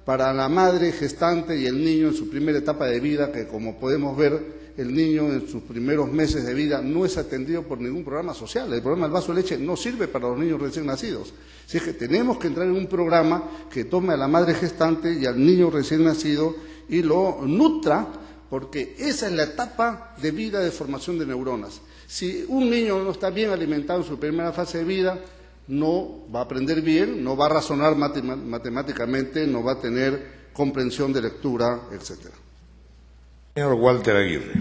para la madre gestante y el niño en su primera etapa de vida, que como podemos ver, el niño en sus primeros meses de vida no es atendido por ningún programa social. El programa del vaso de leche no sirve para los niños recién nacidos. Así es que tenemos que entrar en un programa que tome a la madre gestante y al niño recién nacido y lo nutra, porque esa es la etapa de vida de formación de neuronas. Si un niño no está bien alimentado en su primera fase de vida, no va a aprender bien, no va a razonar matemáticamente, no va a tener comprensión de lectura, etcétera. Señor Walter Aguirre.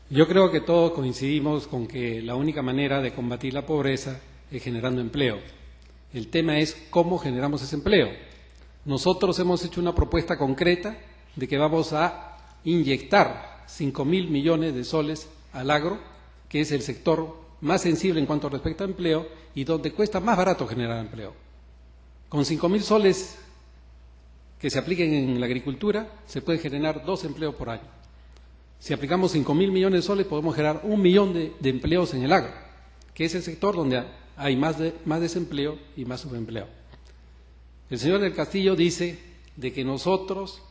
Yo creo que todos coincidimos con que la única manera de combatir la pobreza es generando empleo. El tema es cómo generamos ese empleo. Nosotros hemos hecho una propuesta concreta de que vamos a inyectar 5.000 millones de soles al agro, que es el sector más sensible en cuanto respecta a empleo y donde cuesta más barato generar empleo. Con 5.000 soles que se apliquen en la agricultura, se pueden generar 2 empleos por año. Si aplicamos 5.000 millones de soles, podemos generar 1 millón de empleos en el agro, que es el sector donde hay más desempleo y más subempleo. El señor del Castillo dice de que nosotros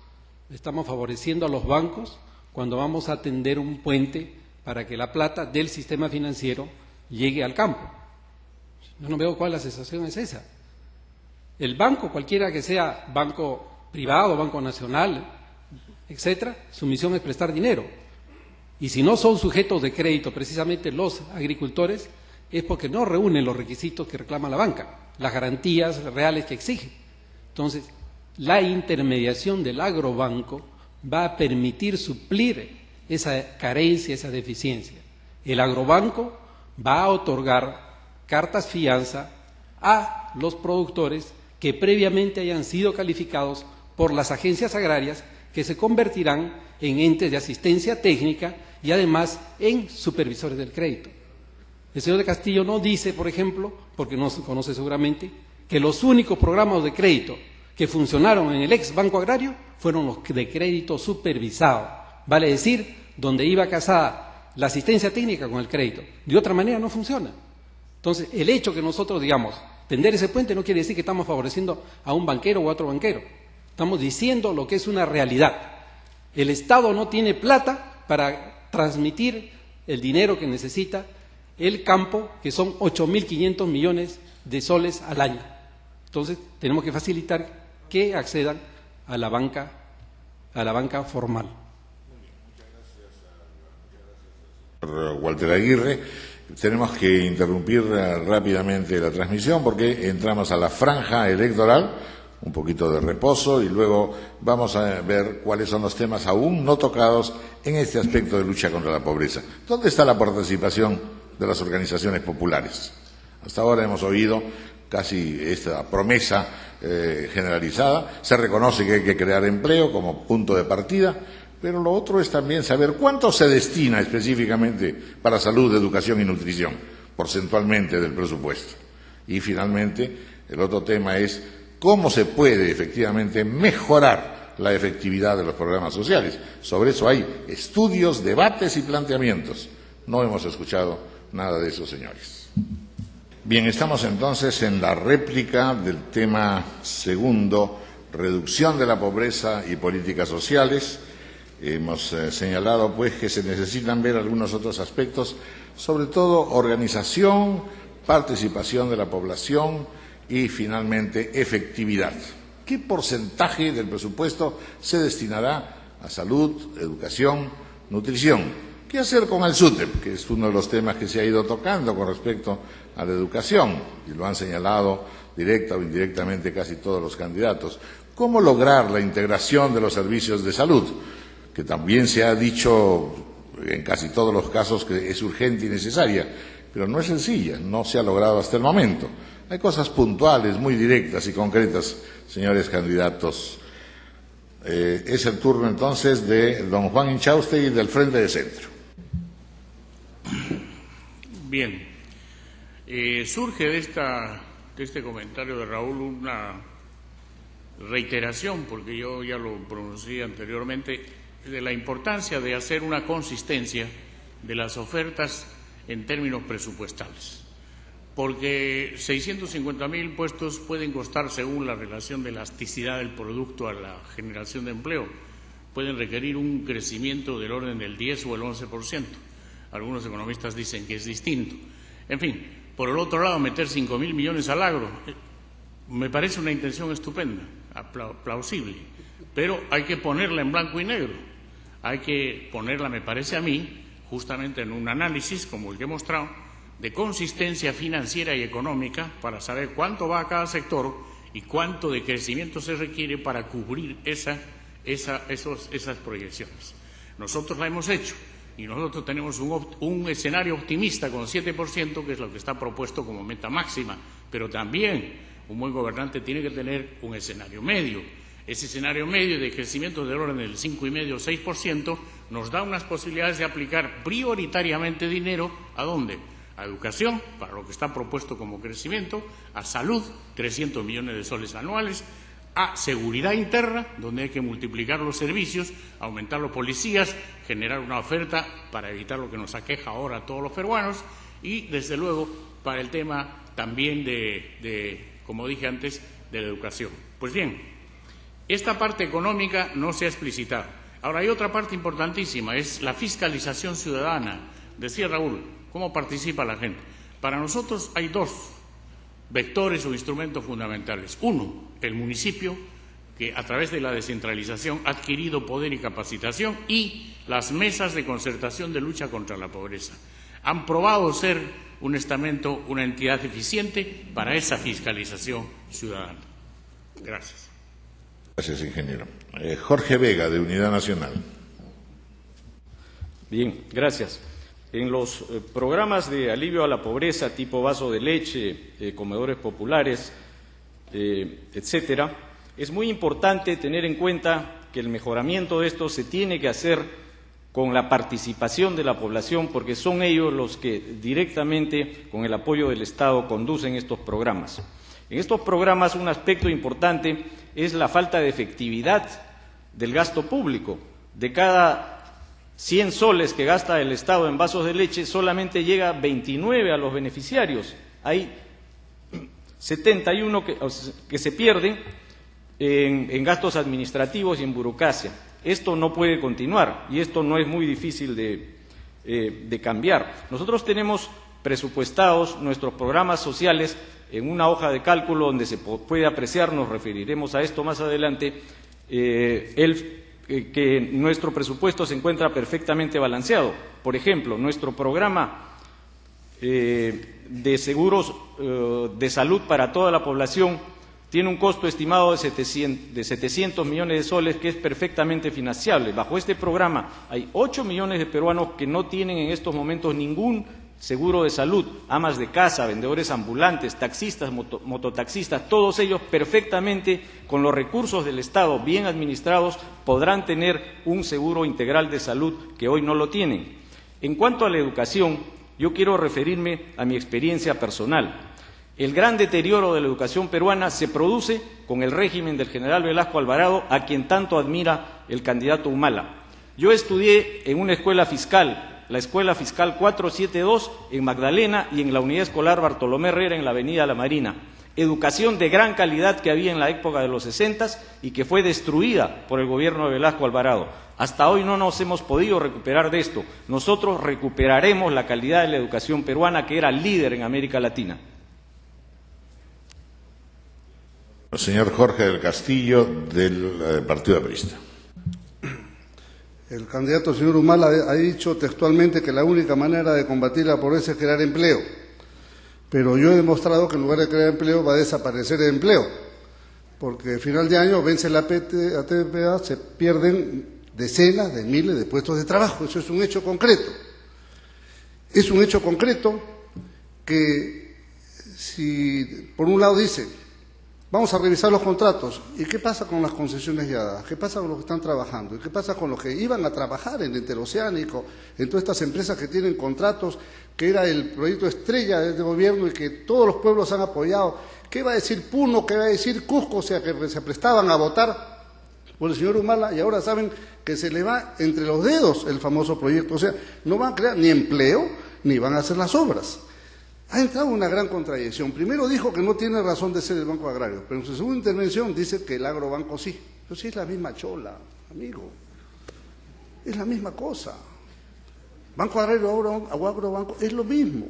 estamos favoreciendo a los bancos cuando vamos a tender un puente para que la plata del sistema financiero llegue al campo. Yo no veo cuál la sensación es esa. El banco, cualquiera que sea, banco privado, banco nacional, etcétera, su misión es prestar dinero. Y si no son sujetos de crédito precisamente los agricultores, es porque no reúnen los requisitos que reclama la banca, las garantías reales que exige. Entonces, la intermediación del agrobanco va a permitir suplir esa carencia, esa deficiencia. El agrobanco va a otorgar cartas fianza a los productores que previamente hayan sido calificados por las agencias agrarias, que se convertirán en entes de asistencia técnica y además en supervisores del crédito. El señor de Castillo no dice, por ejemplo, porque no se conoce seguramente, que los únicos programas de crédito que funcionaron en el ex Banco Agrario fueron los de crédito supervisado, vale decir, donde iba casada la asistencia técnica con el crédito. De otra manera no funciona. Entonces, el hecho que nosotros digamos tender ese puente no quiere decir que estamos favoreciendo a un banquero o a otro banquero. Estamos diciendo lo que es una realidad. El Estado no tiene plata para transmitir el dinero que necesita el campo, que son 8.500 millones de soles al año. Entonces, tenemos que facilitar que accedan a la banca formal. Walter Aguirre, tenemos que interrumpir rápidamente la transmisión porque entramos a la franja electoral, un poquito de reposo y luego vamos a ver cuáles son los temas aún no tocados en este aspecto de lucha contra la pobreza. ¿Dónde está la participación de las organizaciones populares? Hasta ahora hemos oído casi esta promesa generalizada, se reconoce que hay que crear empleo como punto de partida, pero lo otro es también saber cuánto se destina específicamente para salud, educación y nutrición, porcentualmente del presupuesto. Y finalmente, el otro tema es cómo se puede efectivamente mejorar la efectividad de los programas sociales. Sobre eso hay estudios, debates y planteamientos. No hemos escuchado nada de eso, señores. Bien, estamos entonces en la réplica del tema segundo, reducción de la pobreza y políticas sociales. Hemos señalado pues que se necesitan ver algunos otros aspectos, sobre todo organización, participación de la población y finalmente efectividad. ¿Qué porcentaje del presupuesto se destinará a salud, educación, nutrición? ¿Qué hacer con el SUTEP? Que es uno de los temas que se ha ido tocando con respecto a la educación y lo han señalado directa o indirectamente casi todos los candidatos. ¿Cómo lograr la integración de los servicios de salud? Que también se ha dicho en casi todos los casos que es urgente y necesaria, pero no es sencilla, no se ha logrado hasta el momento. Hay cosas puntuales, muy directas y concretas, señores candidatos. Es el turno entonces de don Juan Inchaustegui del Frente de Centro. Bien, surge de este comentario de Raúl una reiteración, porque yo ya lo pronuncié anteriormente, de la importancia de hacer una consistencia de las ofertas en términos presupuestales. porque 650.000 puestos pueden costar, según la relación de elasticidad del producto a la generación de empleo, pueden requerir un crecimiento del orden del 10 o el 11%. Algunos economistas dicen que es distinto. En fin, por el otro lado, meter 5.000 millones al agro me parece una intención estupenda, plausible, pero hay que ponerla en blanco y negro. Hay que ponerla, me parece a mí, justamente en un análisis, como el que he mostrado, de consistencia financiera y económica para saber cuánto va a cada sector y cuánto de crecimiento se requiere para cubrir esas proyecciones. Nosotros la hemos hecho y nosotros tenemos un escenario optimista con 7%, que es lo que está propuesto como meta máxima, pero también un buen gobernante tiene que tener un escenario medio. Ese escenario medio de crecimiento del orden del 5,5 o 6% nos da unas posibilidades de aplicar prioritariamente dinero ¿a dónde? A educación, para lo que está propuesto como crecimiento, a salud, 300 millones de soles anuales, a seguridad interna, donde hay que multiplicar los servicios, aumentar los policías, generar una oferta para evitar lo que nos aqueja ahora a todos los peruanos y, desde luego, para el tema también como dije antes, de la educación. Pues bien, esta parte económica no se ha explicitado. Ahora, hay otra parte importantísima, es la fiscalización ciudadana. Decía Raúl, ¿cómo participa la gente? Para nosotros hay dos vectores o instrumentos fundamentales. Uno, el municipio, que a través de la descentralización ha adquirido poder y capacitación, y las mesas de concertación de lucha contra la pobreza. Han probado ser un estamento, una entidad eficiente para esa fiscalización ciudadana. Gracias. Gracias, ingeniero. Jorge Vega, de Unidad Nacional. Bien, gracias. En los programas de alivio a la pobreza, tipo vaso de leche, comedores populares, etcétera, es muy importante tener en cuenta que el mejoramiento de esto se tiene que hacer con la participación de la población, porque son ellos los que directamente, con el apoyo del Estado, conducen estos programas. En estos programas un aspecto importante es la falta de efectividad del gasto público. De cada 100 soles que gasta el Estado en vasos de leche, solamente llega 29 a los beneficiarios. Hay 71 que se pierden en gastos administrativos y en burocracia. Esto no puede continuar y esto no es muy difícil de cambiar. Nosotros tenemos presupuestados nuestros programas sociales en una hoja de cálculo donde se puede apreciar, nos referiremos a esto más adelante, que nuestro presupuesto se encuentra perfectamente balanceado. Por ejemplo, nuestro programa de seguros de salud para toda la población tiene un costo estimado de 700 millones de soles, que es perfectamente financiable. Bajo este programa hay 8 millones de peruanos que no tienen en estos momentos ningún seguro de salud, amas de casa, vendedores ambulantes, taxistas, mototaxistas, todos ellos perfectamente, con los recursos del Estado bien administrados, podrán tener un seguro integral de salud que hoy no lo tienen. En cuanto a la educación, yo quiero referirme a mi experiencia personal. El gran deterioro de la educación peruana se produce con el régimen del general Velasco Alvarado, a quien tanto admira el candidato Humala. Yo estudié en una escuela fiscal, la Escuela Fiscal 472 en Magdalena y en la Unidad Escolar Bartolomé Herrera en la Avenida La Marina. Educación de gran calidad que había en la época de los 60 y que fue destruida por el gobierno de Velasco Alvarado. Hasta hoy no nos hemos podido recuperar de esto. Nosotros recuperaremos la calidad de la educación peruana, que era líder en América Latina. Señor Jorge del Castillo, del Partido Aprista. El candidato señor Humala ha dicho textualmente que la única manera de combatir la pobreza es crear empleo. Pero yo he demostrado que en lugar de crear empleo va a desaparecer el empleo. Porque al final de año vence la ATPA, se pierden decenas de miles de puestos de trabajo. Eso es un hecho concreto. Es un hecho concreto que si por un lado dice: vamos a revisar los contratos. ¿Y qué pasa con las concesiones ya dadas? ¿Qué pasa con los que están trabajando? ¿Y qué pasa con los que iban a trabajar en el Interoceánico, en todas estas empresas que tienen contratos, que era el proyecto estrella de este gobierno y que todos los pueblos han apoyado? ¿Qué va a decir Puno? ¿Qué va a decir Cusco? O sea, que se prestaban a votar por el señor Humala y ahora saben que se le va entre los dedos el famoso proyecto. O sea, no van a crear ni empleo ni van a hacer las obras. ha entrado en una gran contradicción. Primero dijo que no tiene razón de ser el Banco Agrario, pero en su segunda intervención dice que el agrobanco sí. Pero sí es la misma chola, amigo. Es la misma cosa. Banco Agrario o agrobanco es lo mismo.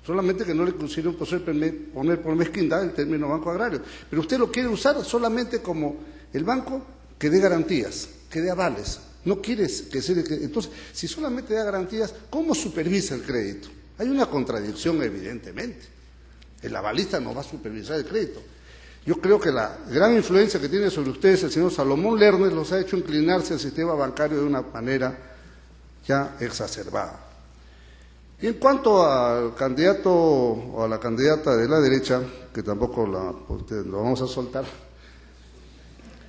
Solamente que no le quisieron poner por mezquindad el término Banco Agrario. Pero usted lo quiere usar solamente como el banco que dé garantías, que dé avales. No quieres que sea... Entonces, si solamente da garantías, ¿cómo supervisa el crédito? Hay una contradicción, evidentemente. El avalista no va a supervisar el crédito. Yo creo que la gran influencia que tiene sobre ustedes el señor Salomón Lerner los ha hecho inclinarse al sistema bancario de una manera ya exacerbada. Y en cuanto al candidato o a la candidata de la derecha, que tampoco lo vamos a soltar,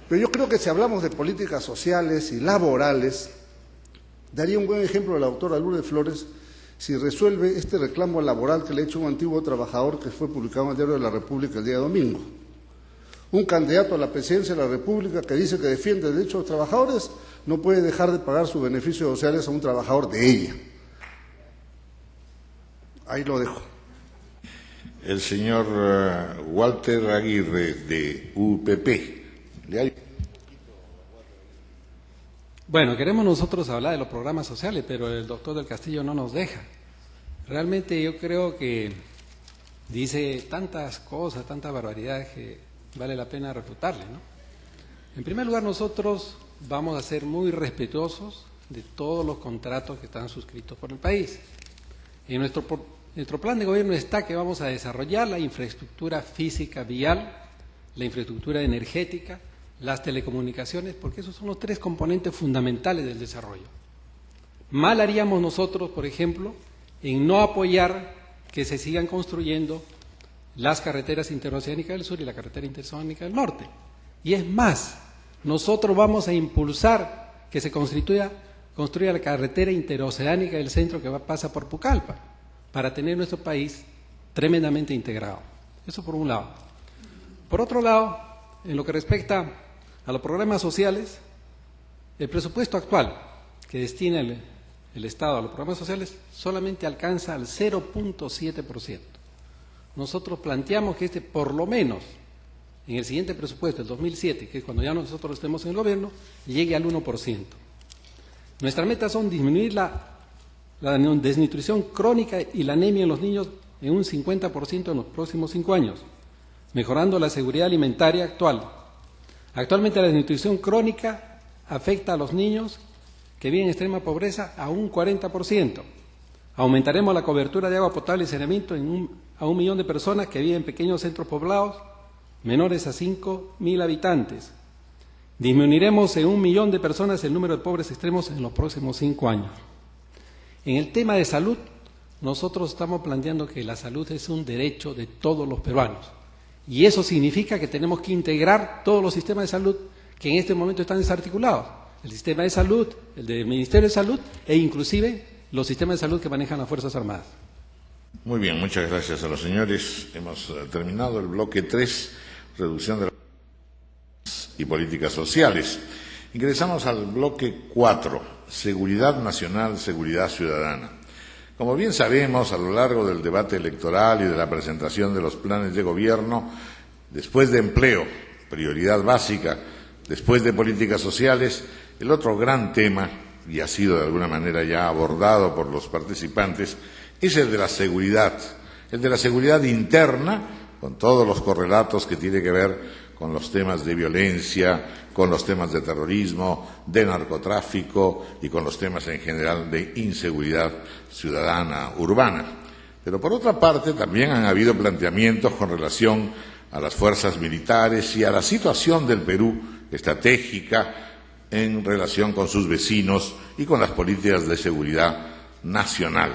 pero yo creo que si hablamos de políticas sociales y laborales, daría un buen ejemplo la doctora Lourdes Flores si resuelve este reclamo laboral que le ha hecho un antiguo trabajador que fue publicado en el Diario de la República el día domingo. Un candidato a la presidencia de la República que dice que defiende el derecho de los trabajadores no puede dejar de pagar sus beneficios sociales a un trabajador de ella. Ahí lo dejo. El señor Walter Aguirre, de UPP. Bueno, queremos nosotros hablar de los programas sociales, pero el doctor del Castillo no nos deja. Realmente yo creo que dice tantas cosas, tantas barbaridades que vale la pena refutarle, ¿no? En primer lugar, nosotros vamos a ser muy respetuosos de todos los contratos que están suscritos por el país. En nuestro plan de gobierno está que vamos a desarrollar la infraestructura física vial, la infraestructura energética, las telecomunicaciones, porque esos son los tres componentes fundamentales del desarrollo. Mal haríamos nosotros, por ejemplo, en no apoyar que se sigan construyendo las carreteras interoceánicas del sur y la carretera interoceánica del norte. Y es más, nosotros vamos a impulsar que se construya la carretera interoceánica del centro que pasa por Pucallpa, para tener nuestro país tremendamente integrado. Eso por un lado. Por otro lado, en lo que respecta a los programas sociales, el presupuesto actual que destina el Estado a los programas sociales solamente alcanza al 0.7%. Nosotros planteamos que por lo menos, en el siguiente presupuesto, el 2007, que es cuando ya nosotros estemos en el gobierno, llegue al 1%. Nuestras metas son disminuir la desnutrición crónica y la anemia en los niños en un 50% en los próximos 5 años, mejorando la seguridad alimentaria actual. Actualmente la desnutrición crónica afecta a los niños que viven en extrema pobreza a un 40%. Aumentaremos la cobertura de agua potable y saneamiento a 1 millón de personas que viven en pequeños centros poblados menores a 5.000 habitantes. Disminuiremos en 1 millón de personas el número de pobres extremos en los próximos 5 años. En el tema de salud, nosotros estamos planteando que la salud es un derecho de todos los peruanos. Y eso significa que tenemos que integrar todos los sistemas de salud que en este momento están desarticulados. El sistema de salud, el del Ministerio de Salud e inclusive los sistemas de salud que manejan las Fuerzas Armadas. Muy bien, muchas gracias a los señores. Hemos terminado el bloque 3, reducción de las y políticas sociales. Ingresamos al bloque 4, seguridad nacional, seguridad ciudadana. Como bien sabemos, a lo largo del debate electoral y de la presentación de los planes de gobierno, después de empleo, prioridad básica, después de políticas sociales, el otro gran tema, y ha sido de alguna manera ya abordado por los participantes, es el de la seguridad interna, con todos los correlatos que tiene que ver con los temas de violencia, con los temas de terrorismo, de narcotráfico y con los temas en general de inseguridad ciudadana urbana. Pero por otra parte también han habido planteamientos con relación a las fuerzas militares y a la situación del Perú estratégica en relación con sus vecinos y con las políticas de seguridad nacional.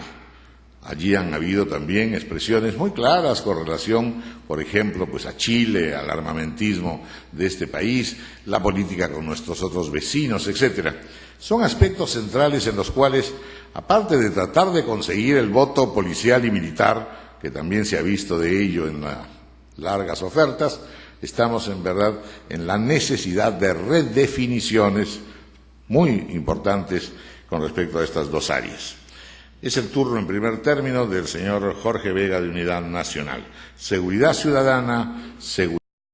Allí han habido también expresiones muy claras con relación, por ejemplo, pues a Chile, al armamentismo de este país, la política con nuestros otros vecinos, etcétera. Son aspectos centrales en los cuales, aparte de tratar de conseguir el voto policial y militar, que también se ha visto de ello en las largas ofertas, estamos en verdad en la necesidad de redefiniciones muy importantes con respecto a estas dos áreas. Es el turno en primer término del señor Jorge Vega de Unidad Nacional. Seguridad ciudadana, seguridad